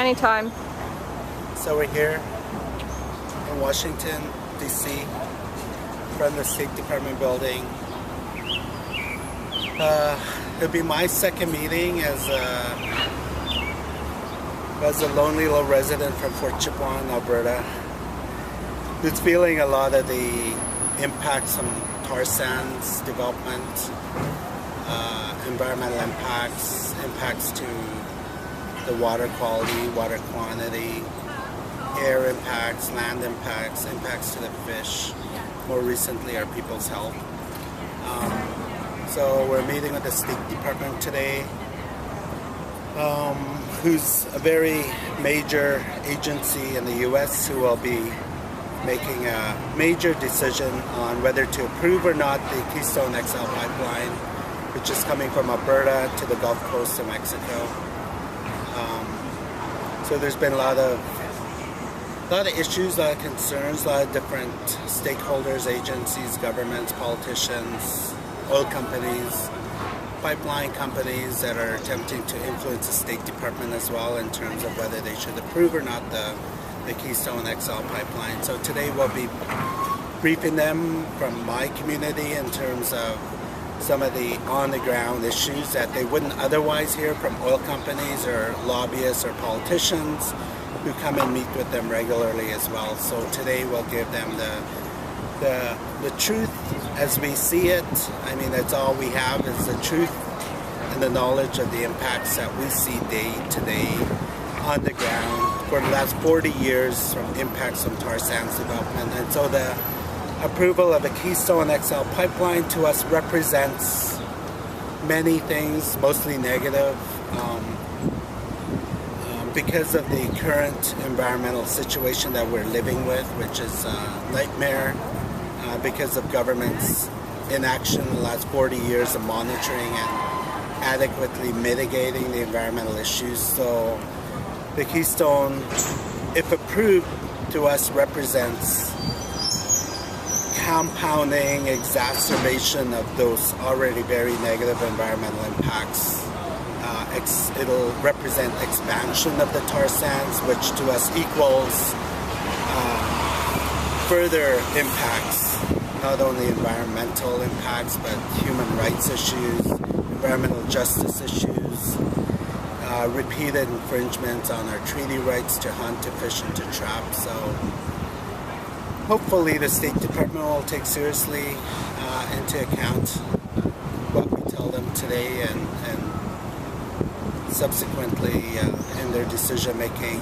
Anytime. So we're here in Washington, D.C., from the State Department building. It'll be my second meeting as a lonely little resident from Fort Chippewan, Alberta, who's feeling a lot of the impacts from tar sands development, environmental impacts to the water quality, water quantity, air impacts, land impacts to the fish, more recently our people's health. So we're meeting with the State Department today, who's a very major agency in the US who will be making a major decision on whether to approve or not the Keystone XL pipeline, which is coming from Alberta to the Gulf Coast of Mexico. So there's been a lot of issues, a lot of concerns, a lot of different stakeholders, agencies, governments, politicians, oil companies, pipeline companies that are attempting to influence the State Department as well in terms of whether they should approve or not the Keystone XL pipeline. So today we'll be briefing them from my community in terms of some of the on-the-ground issues that they wouldn't otherwise hear from oil companies or lobbyists or politicians who come and meet with them regularly as well. So today we'll give them the truth as we see it. I mean, that's all we have is the truth and the knowledge of the impacts that we see day to day on the ground for the last 40 years from impacts from tar sands development. And so the approval of the Keystone XL pipeline to us represents many things, mostly negative, because of the current environmental situation that we're living with, which is a nightmare, because of government's inaction in the last 40 years of monitoring and adequately mitigating the environmental issues. So the Keystone, if approved to us, represents compounding, exacerbation of those already very negative environmental impacts. It'll represent expansion of the tar sands, which to us equals further impacts, not only environmental impacts, but human rights issues, environmental justice issues, repeated infringements on our treaty rights to hunt, to fish, and to trap. So hopefully the State Department will take seriously into account what we tell them today and subsequently in their decision making